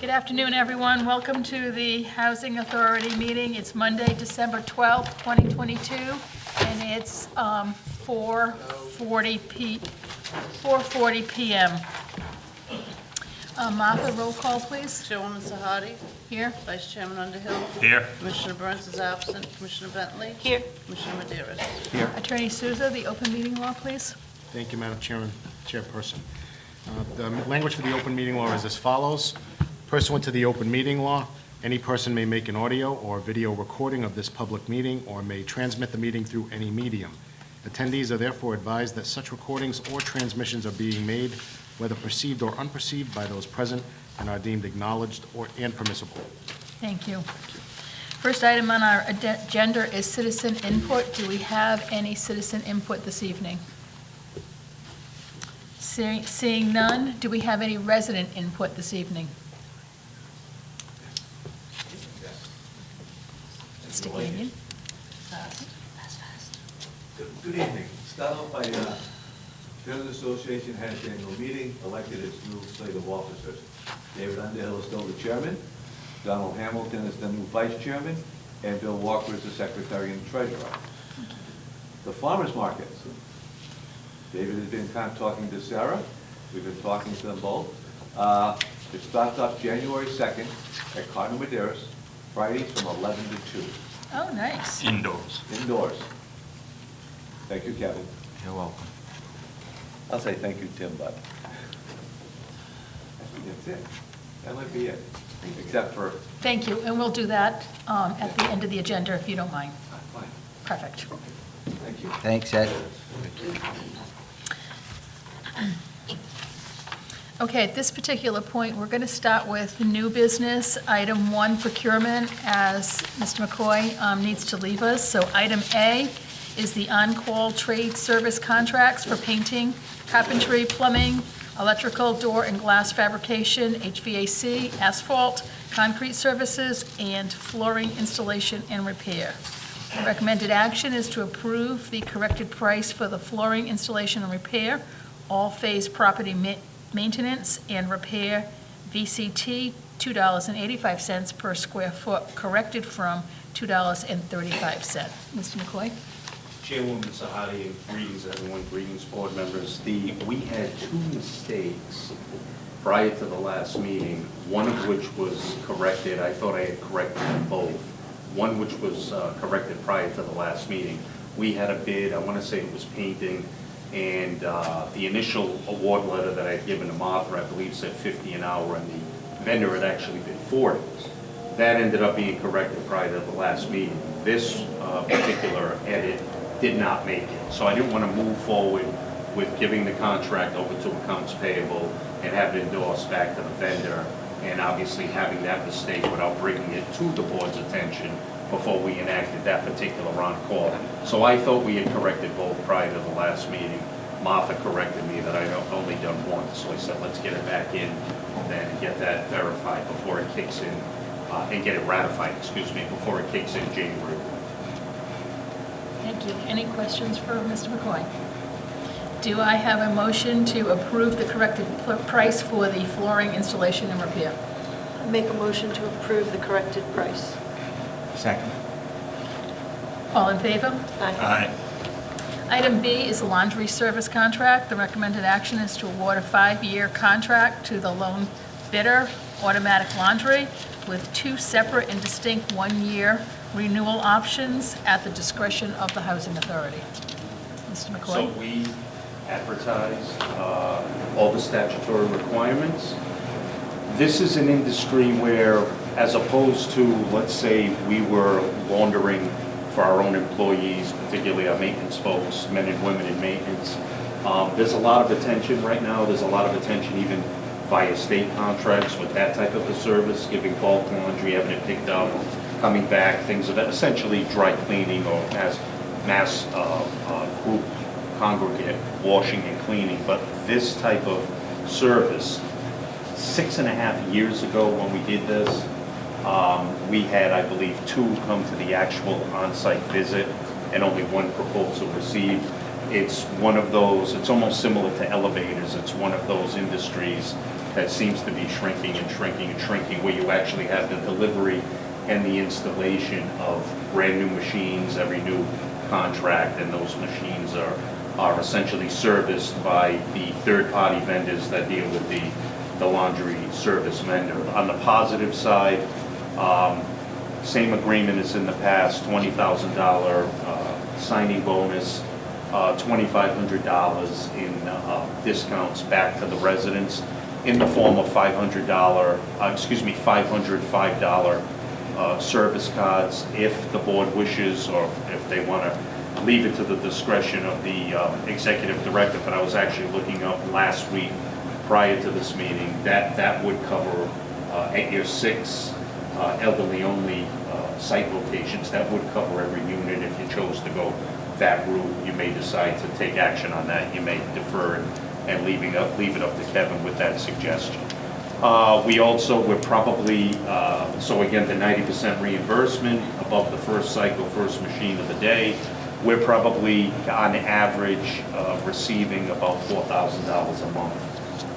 Good afternoon, everyone. Welcome to the Housing Authority meeting. It's Monday, December 12th, 2022, and it's 4:40 p.m. Martha, roll call, please. Chairwoman Sahadi. Here. Vice Chairman Underhill. Here. Commissioner Burns is absent. Commissioner Bentley. Here. Commissioner Medeiros. Here. Attorney Souza, the open meeting law, please. Thank you, Madam Chairperson. The language for the open meeting law is as follows. Pursuant to the open meeting law, any person may make an audio or video recording of this public meeting or may transmit the meeting through any medium. Attendees are therefore advised that such recordings or transmissions are being made, whether perceived or unperceived, by those present and are deemed acknowledged and permissible. Thank you. First item on our agenda is citizen input. Do we have any citizen input this evening? Seeing none, do we have any resident input this evening? Mr. Gagnon? Good evening. Start off by, Business Association had its annual meeting, elected its new slate of officers. David Underhill is still the chairman, Donald Hamilton is the new vice chairman, and Bill Walker is the secretary and treasurer. The farmers market. David has been kind of talking to Sarah. We've been talking to them both. It starts up January 2nd at Cardinal Medeiros, Fridays from 11 to 2. Oh, nice. Indoors. Indoors. Thank you, Kevin. You're welcome. I'll say thank you, Tim, but I think that's it. That might be it, except for, Thank you, and we'll do that at the end of the agenda if you don't mind. fine, Perfect. thank you. Thanks, Ed. Okay, at this particular point, we're going to start with new business, item 1, procurement, as Mr. McCoy needs to leave us. So item A is the on-call trade service contracts for painting, carpentry, plumbing, electrical, door and glass fabrication, HVAC, asphalt, concrete services, and flooring installation and repair. The recommended action is to approve the corrected price for the flooring installation and repair, all-phase property maintenance and repair, VCT, $2.85 per square foot, corrected from $2.35. Mr. McCoy? Chairwoman Sahadi, and greetings everyone, greetings board members. We had two mistakes prior to the last meeting, one of which was corrected. I thought I had corrected them both. One which was corrected prior to the last meeting. We had a bid, I want to say it was painting, and the initial award letter that I had given to Martha, I believe, said $50 an hour, and the vendor had actually bid $40. That ended up being corrected prior to the last meeting. This particular edit did not make it. So I didn't want to move forward with giving the contract over to accounts payable and have it endorsed back to the vendor, and obviously having that mistake without bringing it to the board's attention before we enacted that particular on-call. So I thought we had corrected both prior to the last meeting. Martha corrected me that I had only done one, so I said, let's get it back in then and get that verified before it kicks in, and get it ratified, excuse me, before it kicks in January. Thank you. Any questions for Mr. McCoy? Do I have a motion to approve the corrected price for the flooring installation and repair? Make a motion to approve the corrected price. Second. All in favor? Aye. Item B is a laundry service contract. The recommended action is to award a 5-year contract to the lone bidder, Automatic Laundry, with 2 separate and distinct 1-year renewal options at the discretion of the Housing Authority. Mr. So McCoy? we advertise all the statutory requirements. This is an industry where, as opposed to, let's say, we were laundering for our own employees, particularly our maintenance folks, men and women in maintenance, there's a lot of attention right now. There's a lot of attention even via state contracts with that type of a service, giving bulk laundry, having it picked up, coming back, things of that, essentially dry cleaning or mass group congregate washing and cleaning. But this type of service, 6.5 years ago when we did this, we had, I believe, 2 come to the actual on-site visit and only 1 proposal received. It's one of those, it's almost similar to elevators. It's one of those industries that seems to be shrinking and shrinking and shrinking, where you actually have the delivery and the installation of brand-new machines, every new contract, and those machines are essentially serviced by the third-party vendors that deal with the laundry service vendor. On the positive side, same agreement as in the past, $20,000 signing bonus, $2,500 in discounts back to the residents in the form of $505 service cards if the board wishes, or if they want to leave it to the discretion of the executive director. But I was actually looking up last week prior to this meeting, that would cover at your 6 elderly-only site locations. That would cover every unit. If you chose to go that route, you may decide to take action on that. You may defer and leave it up to Kevin with that suggestion. We're probably, so again, the 90% reimbursement above the first cycle, first machine of the day. We're probably, on average, receiving about $4,000 a month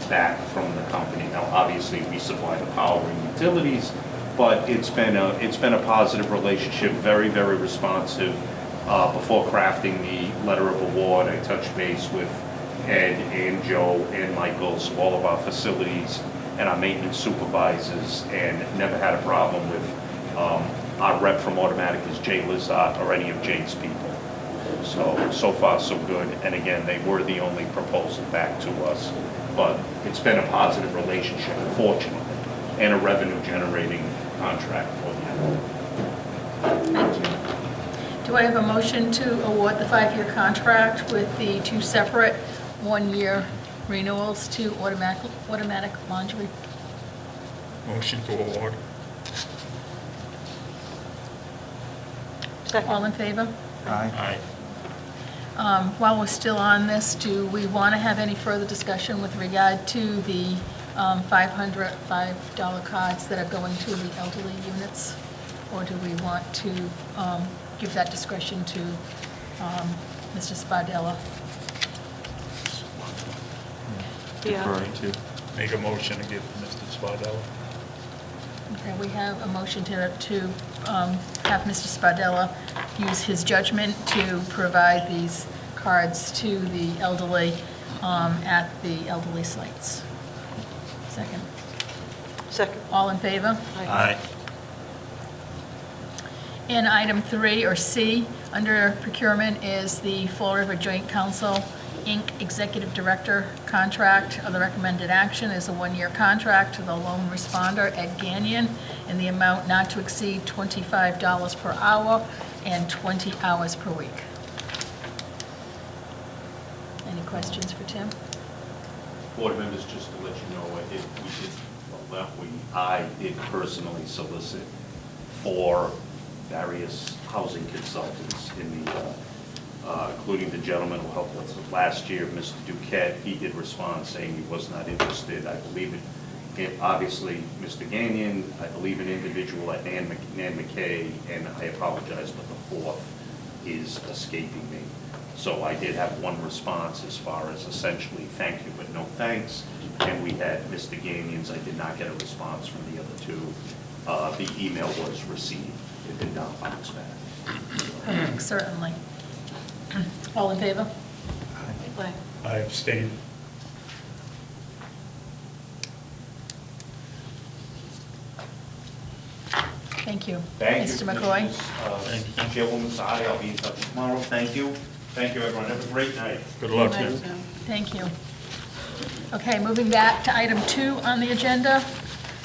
back from the company. Now, obviously, we supply the power and utilities, but it's been a positive relationship, very, very responsive. Before crafting the letter of award, I touched base with Ed and Joe and Michael, so all of our facilities and our maintenance supervisors, and never had a problem with our rep from Automatic is Jay Lizotte or any of Jay's people. So far, so good. And again, they were the only proposal back to us. But it's been a positive relationship, fortunately, and a revenue-generating contract for them. Thank you. Do I have a motion to award the 5-year contract with the 2 separate 1-year renewals to Automatic Laundry? Motion to award. Second. All in favor? Aye. While we're still on this, do we want to have any further discussion with regard to the $505 cards that are going to the elderly units? Or do we want to give that discretion to Mr. Spadella? Yeah. Make a motion to give to Mr. Spadella. Okay, we have a motion to have Mr. Spadella use his judgment to provide these cards to the elderly at the elderly sites. Second. Second. All in favor? Aye. And item 3, or C, under procurement is the Fall River Joint Council, Inc. Executive Director contract. The recommended action is a 1-year contract to the lone responder, Ed Gagnon, in the amount not to exceed $25 per hour and 20 hours per week. Any questions for Tim? Board members, just to let you know, I did personally solicit for various housing consultants in the, including the gentleman who helped us last year, Mr. Duquette. He did respond saying he was not interested. I believe it obviously, Mr. Gagnon, I believe an individual at Nan McKay, and I apologize, but the 4th is escaping me. So I did have one response as far as essentially thank you, but no thanks. And we had Mr. Gagnon's. I did not get a response from the other 2. The email was received. It did not bounce back. Certainly. All in favor? Aye. I abstain. Thank you. Thank you. Mr. McCoy? Chairwoman Sahadi, I'll be in touch tomorrow. Thank you. Thank you, everyone. Have a great night. Good luck. Good night. Tim. Thank you. Okay, moving back to item 2 on the agenda.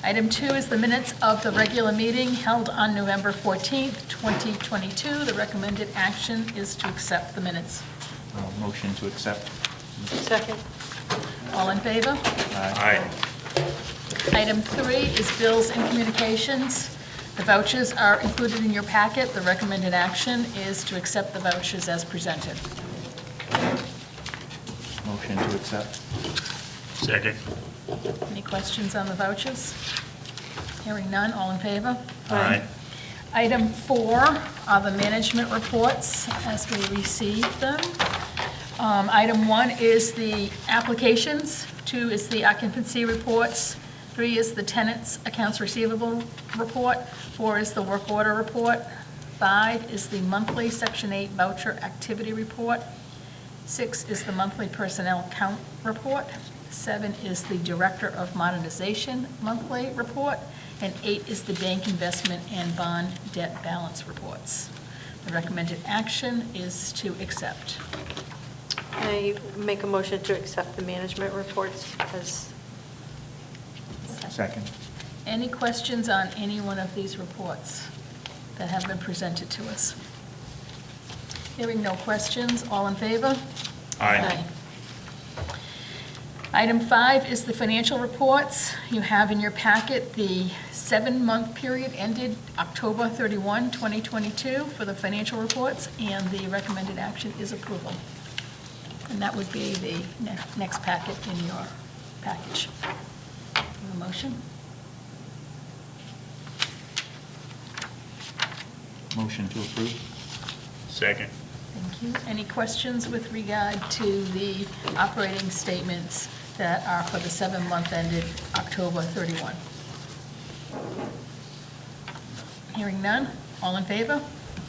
Item 2 is the minutes of the regular meeting held on November 14th, 2022. The recommended action is to accept the minutes. Motion to accept. Second. All in favor? Aye. Item 3 is bills and communications. The vouchers are included in your packet. The recommended action is to accept the vouchers as presented. Motion to accept. Second. Any questions on the vouchers? Hearing none, all in favor? Aye. Item 4 are the management reports as we receive them. Item 1 is the applications, 2 is the occupancy reports, 3 is the tenants' accounts receivable report, 4 is the work order report, 5 is the monthly Section 8 voucher activity report, 6 is the monthly personnel count report, 7 is the Director of Modernization monthly report, and 8 is the bank investment and bond debt balance reports. The recommended action is to accept. I make a motion to accept the management reports as, Second. Any questions on any one of these reports that have been presented to us? Hearing no questions, all in favor? Aye. Item 5 is the financial reports. You have in your packet the 7-month period ended October 31, 2022 for the financial reports, and the recommended action is approval. And that would be the next packet in your package. A motion? Motion to approve? Second. Thank you. Any questions with regard to the operating statements that are for the 7-month ended October 31? Hearing none, all in favor?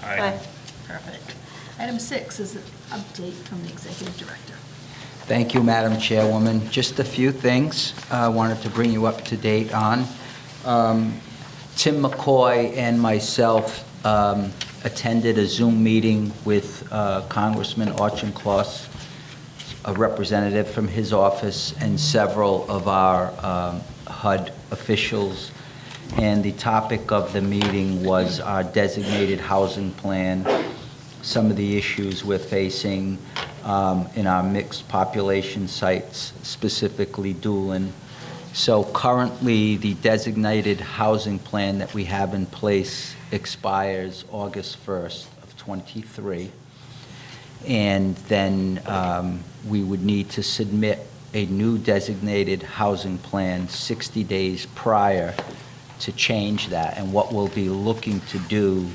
Aye. Perfect. Item 6 is an update from the Executive Director. Thank you, Madam Chairwoman. Just a few things I wanted to bring you up to date on. Tim McCoy and myself attended a Zoom meeting with Congressman Auchincloss, a representative from his office, and several of our HUD officials. And the topic of the meeting was our designated housing plan, some of the issues we're facing in our mixed population sites, specifically Doolin. So currently, the designated housing plan that we have in place expires August 1st of '23. And then we would need to submit a new designated housing plan 60 days prior to change that. And what we'll be looking to do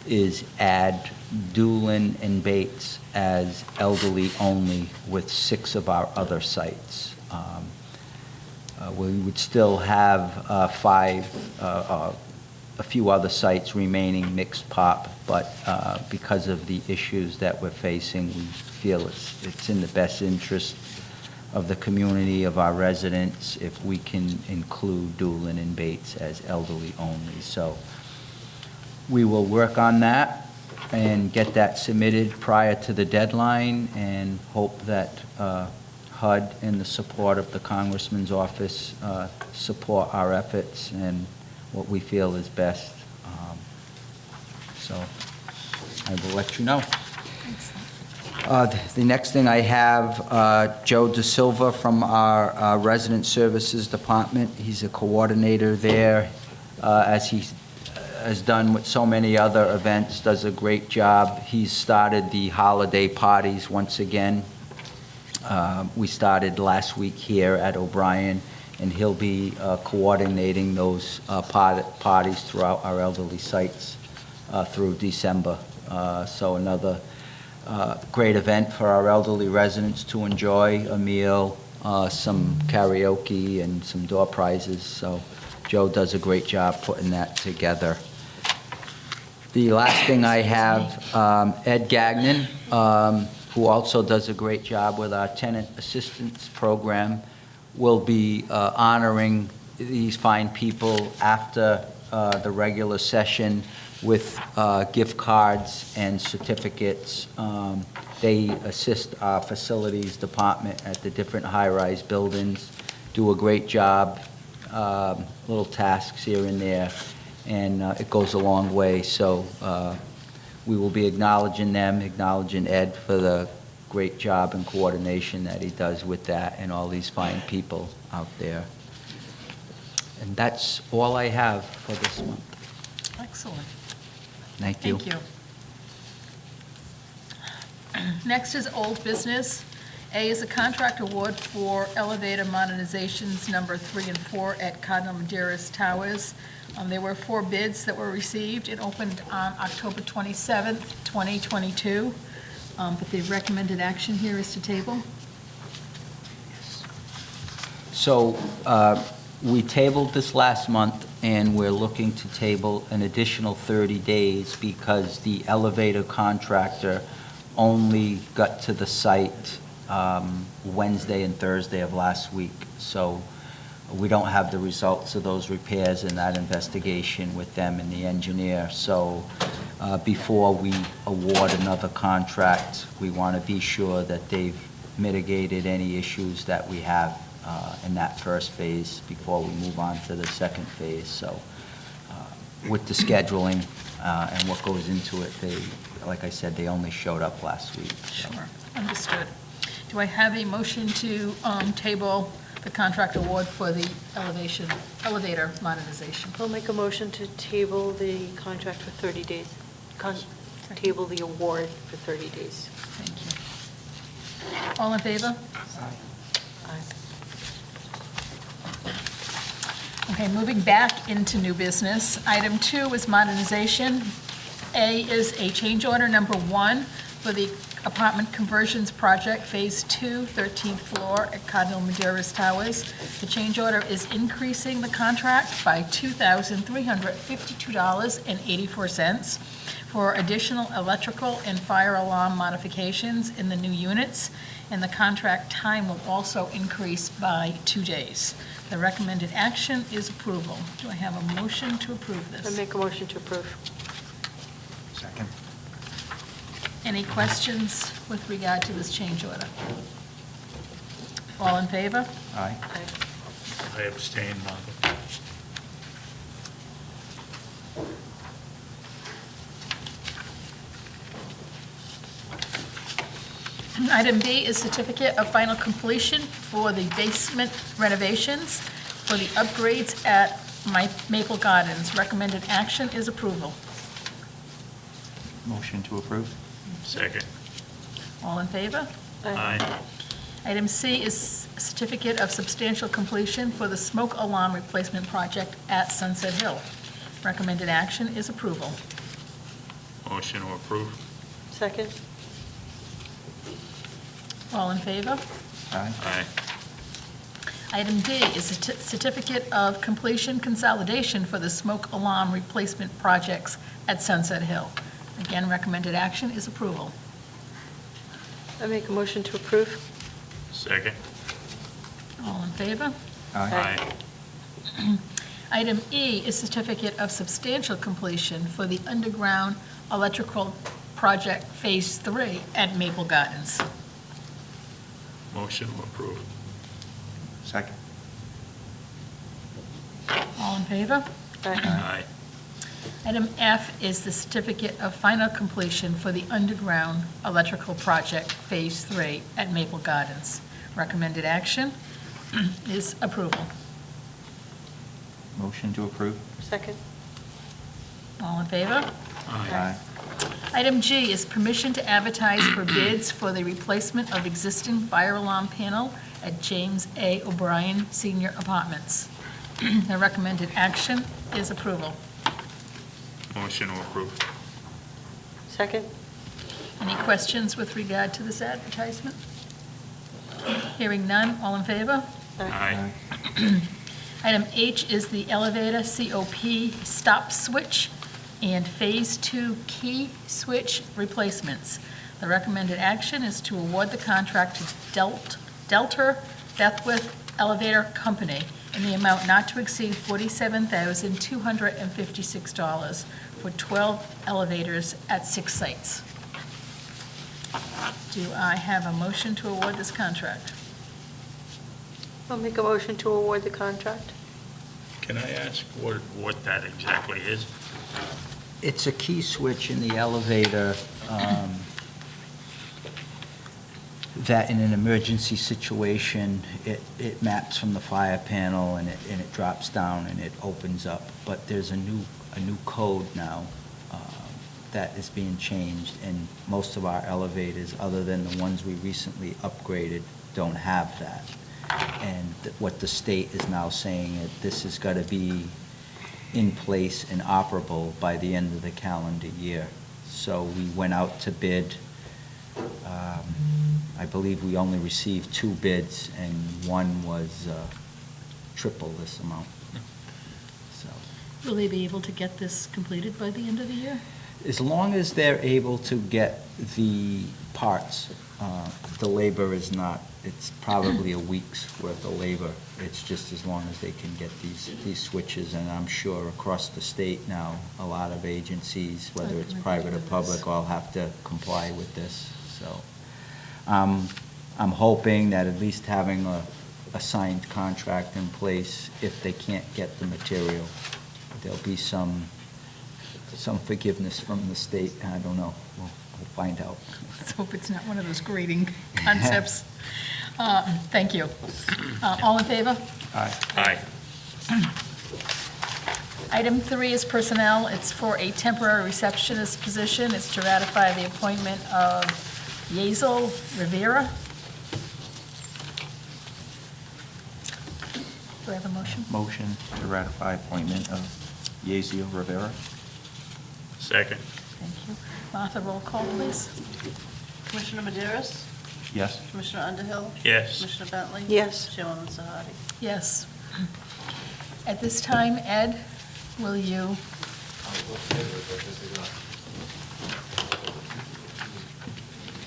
is add Doolin and Bates as elderly only with 6 of our other sites. We would still have 5, a few other sites remaining mixed pop, but because of the issues that we're facing, we feel it's in the best interest of the community, of our residents, if we can include Doolin and Bates as elderly only. So we will work on that and get that submitted prior to the deadline, and hope that HUD and the support of the Congressman's office support our efforts and what we feel is best. So I will let you know. The next thing I have, Joe De Silva from our Resident Services Department. He's a coordinator there, as he has done with so many other events, does a great job. He's started the holiday parties once again. We started last week here at O'Brien, and he'll be coordinating those parties throughout our elderly sites through December. So another great event for our elderly residents to enjoy, a meal, some karaoke, and some door prizes. So Joe does a great job putting that together. The last thing I have, Ed Gagnon, who also does a great job with our tenant assistance program, will be honoring these fine people after the regular session with gift cards and certificates. They assist our facilities department at the different high-rise buildings, do a great job, little tasks here and there, and it goes a long way. So we will be acknowledging them, acknowledging Ed for the great job and coordination that he does with that and all these fine people out there. And that's all I have for this month. Excellent. Thank you. Thank you. Next is old business. A is a contract award for elevator modernizations number 3 and 4 at Cardinal Medeiros Towers. There were 4 bids that were received. It opened on October 27th, 2022. But the recommended action here is to table. So we tabled this last month, and we're looking to table an additional 30 days because the elevator contractor only got to the site Wednesday and Thursday of last week. So we don't have the results of those repairs and that investigation with them and the engineer. So before we award another contract, we want to be sure that they've mitigated any issues that we have in that first phase before we move on to the second phase. So with the scheduling and what goes into it, they, like I said, they only showed up last week. So. Sure, understood. Do I have a motion to table the contract award for the elevator modernization? I'll make a motion to table the contract for 30 days. Table the award for 30 days. Thank you. All in favor? Aye. Okay, moving back into new business. Item 2 is modernization. A is a change order number 1 for the apartment conversions project, Phase 2, 13th floor at Cardinal Madeira's Towers. The change order is increasing the contract by $2,352.84 for additional electrical and fire alarm modifications in the new units, and the contract time will also increase by 2 days. The recommended action is approval. Do I have a motion to approve I this? make a motion to approve. Second. Any questions with regard to this change order? All in favor? Aye. Aye. I abstain, Margaret. Item B is certificate of final completion for the basement renovations for the upgrades at Maple Gardens. Recommended action is approval. Motion to approve? Second. All in favor? Aye. Item C is certificate of substantial completion for the smoke alarm replacement project at Sunset Hill. Recommended action is approval. Motion to approve. Second? All in favor? Aye. Aye. Item D is a certificate of completion consolidation for the smoke alarm replacement projects at Sunset Hill. Again, recommended action is approval. I make a motion to approve. Second. All in favor? Aye. Aye. Item E is certificate of substantial completion for the underground electrical project Phase 3 at Maple Gardens. Motion to approve. Second. All in favor? Aye. Item F is the certificate of final completion for the underground electrical project Phase 3 at Maple Gardens. Recommended action is approval. Motion to approve? Second? All in favor? Aye. Item G is permission to advertise for bids for the replacement of existing fire alarm panel at James A. O'Brien Senior Apartments. The recommended action is approval. Motion to approve. Second? Any questions with regard to this advertisement? Hearing none, all in favor? Aye. Item H is the elevator COP stop switch and Phase 2 key switch replacements. The recommended action is to award the contract to Delta Beckwith Elevator Company in the amount not to exceed $47,256 for 12 elevators at 6 sites. Do I have a motion to award this contract? I'll make a motion to award the contract. Can I ask what that exactly is? It's a key switch in the elevator that in an emergency situation, it maps from the fire panel and it drops down and it opens up. But there's a new code now that is being changed, and most of our elevators, other than the ones we recently upgraded, don't have that. And what the state is now saying, that this has got to be in place and operable by the end of the calendar year. So we went out to bid I believe we only received 2 bids, and one was triple this amount. So, Will they be able to get this completed by the end of the year? as long as they're able to get the parts, the labor is not, it's probably a week's worth of labor. It's just as long as they can get these switches, and I'm sure across the state now, a lot of agencies, whether it's private or public, all have to comply with this, so. I'm hoping that at least having a signed contract in place, if they can't get the material, there'll be some forgiveness from the state. I don't know. We'll find out. Let's hope it's not one of those grading concepts. Thank you. All in favor? Aye. Item 3 is personnel. It's for a temporary receptionist position. It's to ratify the appointment of Yazel Rivera. Do I have a motion? Motion to ratify appointment of Yezio Rivera. Second. Thank you. Martha, roll call, please. Commissioner Maderas? Yes. Commissioner Underhill? Yes. Commissioner Bentley? Yes. Chairwoman Sahadi? Yes. At this time, Ed, will you?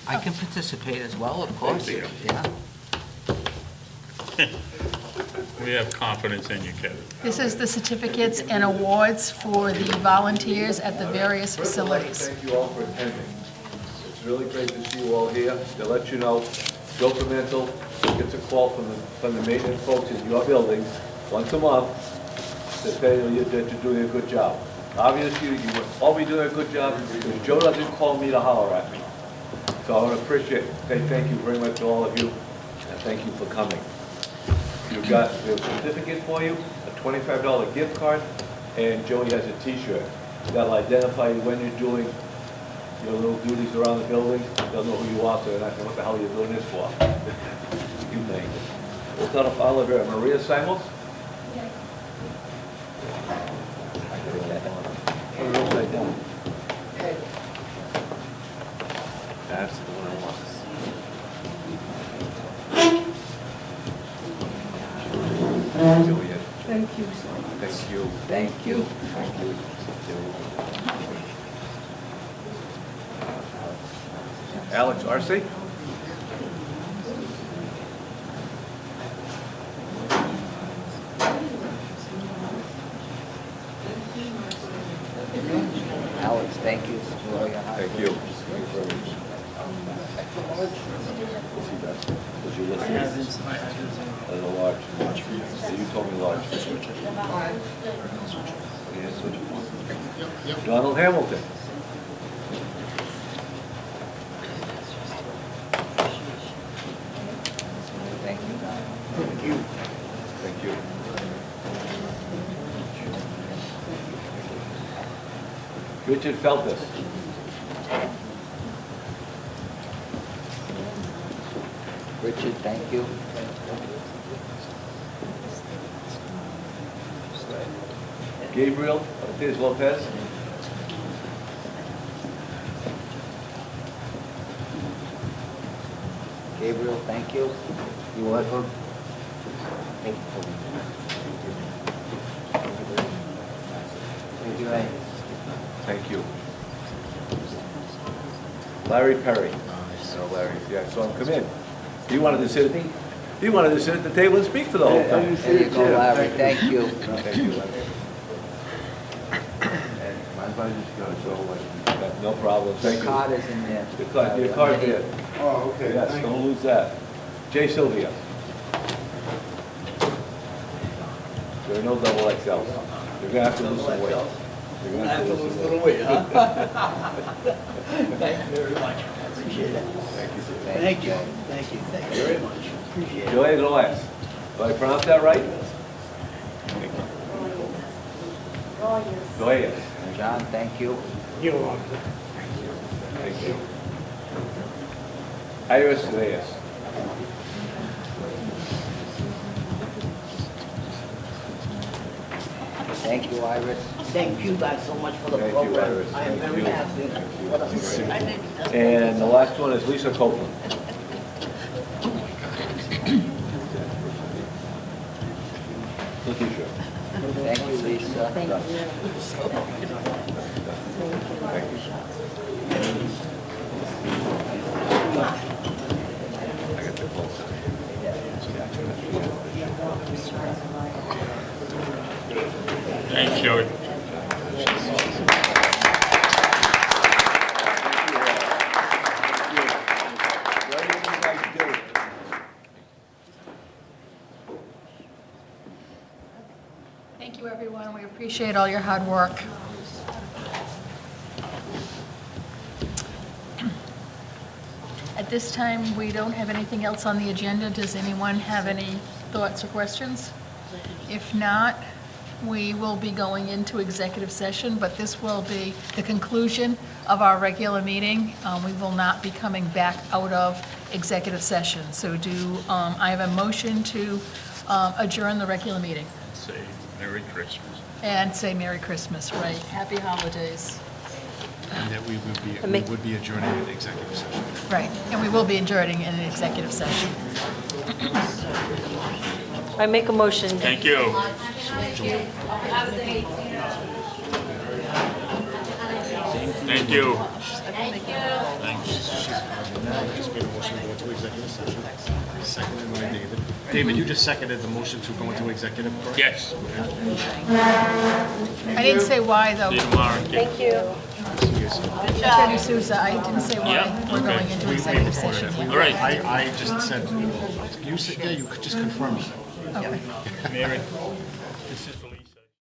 I can participate as well, of course. Yeah. Yeah. We have confidence in you, Kevin. This is the certificates and awards for the volunteers at the various First, I'd like to facilities. thank you all for attending. It's really great to see you all here. To let you know, Joe Pimentel gets a call from the maintenance folks in your building once a month to tell you that you're doing a good job. Obviously, you will all be doing a good job because Joe doesn't call me to holler at me. So I want to appreciate, thank you very much to all of you, and thank you for coming. We have a certificate for you, a $25 gift card, and Joey has a T-shirt that'll identify you when you're doing your little duties around the building. They'll know who you are, so they're not saying, what the hell are you doing this for? You think. We'll start off Oliver. Maria Simons? Put it upside down. That's the one I want. Juliet. Thank you. Thank you. Thank you. Thank you. Alex Arce? Alex, thank you for all your hard Thank you. Thank you very much. We'll see that. Was you listening? As a large. So you told me large. Yeah, switch it. Donald Hamilton. Thank you. Thank you. Thank you. Richard Feltus. Richard, thank you. Gabriel Ortiz Lopez. Gabriel, thank you. You welcome. Thank you. Thank you. Larry Perry. So Larry, yeah, so come in. He wanted to sit at the table and speak for the whole time. There you go, Larry, thank you. Thank you, Larry. And my buddy's gonna go away. No problem, The thank you. card is in there. Your card there. Oh, okay. Yes, don't lose that. Jay Sylvia. There are no double XLs. You're gonna have to lose some weight. You're gonna have to lose some weight. Thank you very much. I appreciate it. Thank you. Thank you. Thank you. Thank you very much. Appreciate it. Joey Loas. Did I pronounce that right? Loas. John, thank you. You're welcome. Thank you. Iris Reyes. Thank you, Iris. Thank you guys so much for the Thank you, program. Iris. I am Thank very you. happy. What a- And the last one is Lisa Copeland. Thank you, sir. Thank you, Lisa. Thanks, Joey. Thank you, everyone. We appreciate all your hard work. At this time, we don't have anything else on the agenda. Does anyone have any thoughts or questions? If not, we will be going into executive session, but this will be the conclusion of our regular meeting. We will not be coming back out of executive session. So I have a motion to adjourn the regular meeting Say Merry Christmas. and say Merry Christmas, right? Happy holidays. And that we make- would be adjourning an executive session. Right, and we will be adjourning in an executive session. I make a motion. Thank you. Thank you. Just made a motion to go into executive session. Seconded by David. David, you just seconded the motion to go into executive, correct? Yes. I didn't say why, though. See you tomorrow. Thank you. Attorney Souza, I didn't say why Yeah, we're okay. going into executive session. All right. I just said, you said, yeah, you could just confirm it. Okay. Mary, this is the